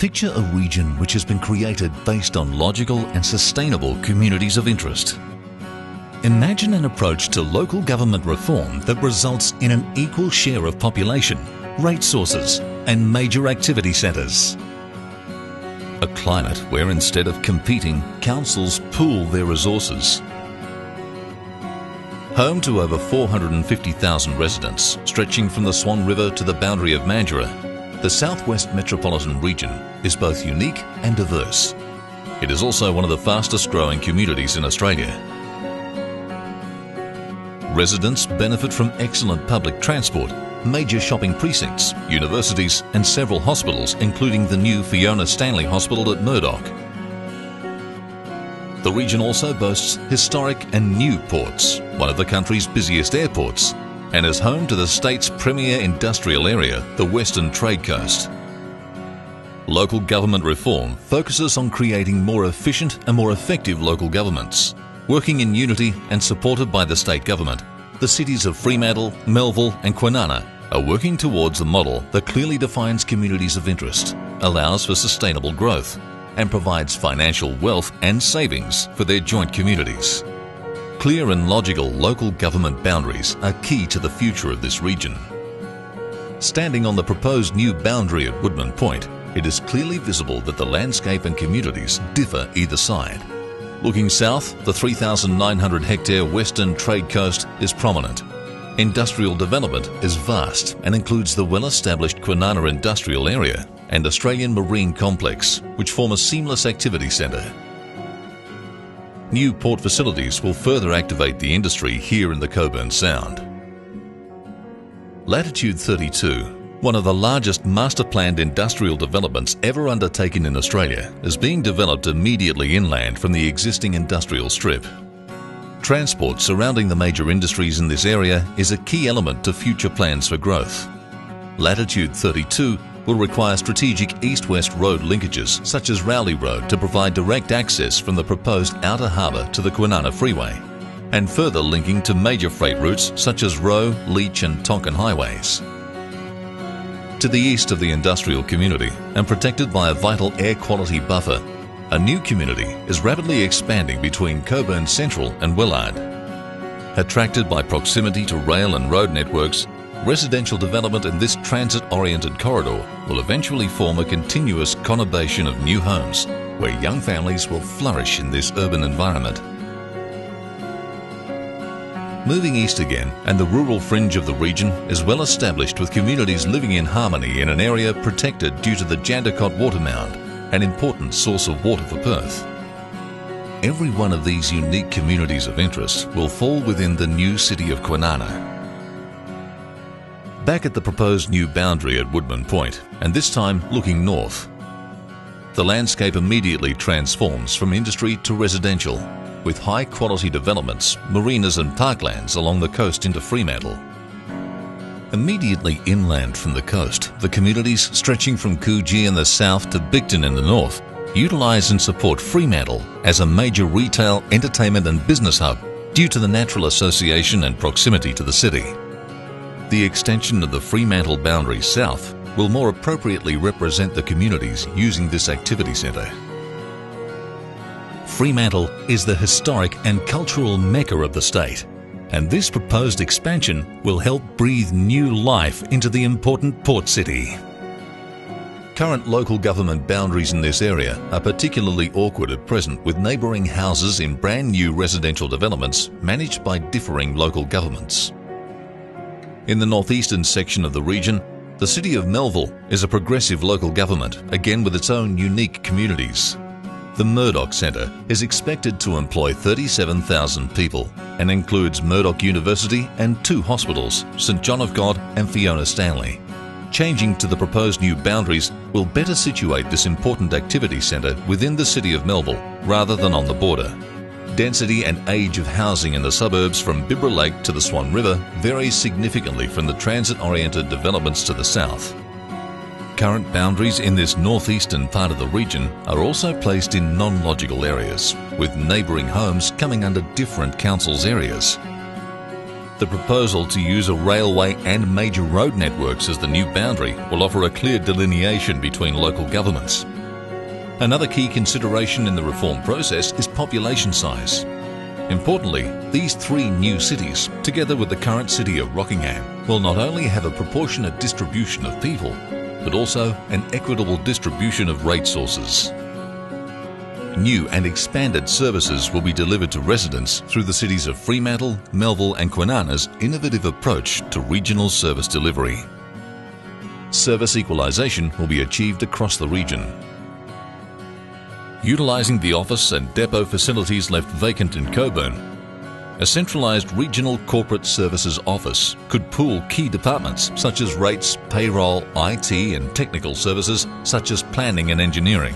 Picture a region which has been created based on logical and sustainable communities of interest. Imagine an approach to local government reform that results in an equal share of population, rate sources and major activity centres. A climate where instead of competing, councils pool their resources. Home to over 450,000 residents, stretching from the Swan River to the boundary of Mandurah, the Southwest Metropolitan region is both unique and diverse. It is also one of the fastest growing communities in Australia. Residents benefit from excellent public transport, major shopping precincts, universities and several hospitals, including the new Fiona Stanley Hospital at Murdoch. The region also boasts historic and new ports, one of the country's busiest airports, and is home to the state's premier industrial area, the Western Trade Coast. Local government reform focuses on creating more efficient and more effective local governments. Working in unity and supported by the state government, the cities of Fremantle, Melville and Kwinana are working towards a model that clearly defines communities of interest, allows for sustainable growth, and provides financial wealth and savings for their joint communities. Clear and logical local government boundaries are key to the future of this region. Standing on the proposed new boundary at Woodman Point, it is clearly visible that the landscape and communities differ either side. Looking south, the 3,900 hectare Western Trade Coast is prominent. Industrial development is vast and includes the well-established Kwinana Industrial Area and Australian Marine Complex, which form a seamless activity centre. New port facilities will further activate the industry here in the Cockburn Sound. Latitude 32, one of the largest master-planned industrial developments ever undertaken in Australia, is being developed immediately inland from the existing industrial strip. Transport surrounding the major industries in this area is a key element to future plans for growth. Latitude 32 will require strategic east-west road linkages such as Rowley Road to provide direct access from the proposed outer harbour to the Kwinana Freeway, and further linking to major freight routes such as Roe, Leach and Tonkin highways. To the east of the industrial community and protected by a vital air quality buffer, a new community is rapidly expanding between Cockburn Central and Willard. Attracted by proximity to rail and road networks, residential development in this transit-oriented corridor will eventually form a continuous conurbation of new homes where young families will flourish in this urban environment. Moving east again, and the rural fringe of the region is well established with communities living in harmony in an area protected due to the Jandakot Water Mound, an important source of water for Perth. Every one of these unique communities of interest will fall within the new city of Kwinana. Back at the proposed new boundary at Woodman Point, and this time looking north. The landscape immediately transforms from industry to residential, with high-quality developments, marinas and parklands along the coast into Fremantle. Immediately inland from the coast, the communities stretching from Coogee in the south to Bicton in the north utilise and support Fremantle as a major retail, entertainment and business hub due to the natural association and proximity to the city. The extension of the Fremantle boundary south will more appropriately represent the communities using this activity centre. Fremantle is the historic and cultural mecca of the state, and this proposed expansion will help breathe new life into the important port city. Current local government boundaries in this area are particularly awkward at present, with neighbouring houses in brand new residential developments managed by differing local governments. In the northeastern section of the region, the City of Melville is a progressive local government, again with its own unique communities. The Murdoch Centre is expected to employ 37,000 people and includes Murdoch University and 2 hospitals, St John of God and Fiona Stanley. Changing to the proposed new boundaries will better situate this important activity centre within the City of Melville rather than on the border. Density and age of housing in the suburbs from Bibra Lake to the Swan River varies significantly from the transit-oriented developments to the south. Current boundaries in this northeastern part of the region are also placed in non-logical areas, with neighbouring homes coming under different councils' areas. The proposal to use a railway and major road networks as the new boundary will offer a clear delineation between local governments, Another key consideration in the reform process is population size. Importantly, these three new cities, together with the current city of Rockingham, will not only have a proportionate distribution of people, but also an equitable distribution of rate sources. New and expanded services will be delivered to residents through the cities of Fremantle, Melville and Kwinana's innovative approach to regional service delivery. Service equalisation will be achieved across the region. Utilising the office and depot facilities left vacant in Coburn, a centralised regional corporate services office could pool key departments such as rates, payroll, IT and technical services such as planning and engineering.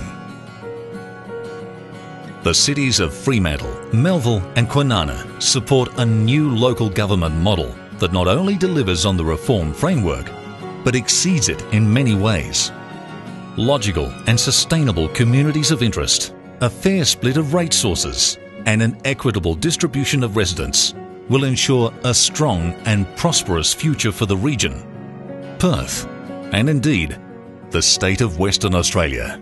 The cities of Fremantle, Melville and Kwinana support a new local government model that not only delivers on the reform framework, but exceeds it in many ways. Logical and sustainable communities of interest, a fair split of rate sources, and an equitable distribution of residents will ensure a strong and prosperous future for the region, Perth, and indeed, the state of Western Australia.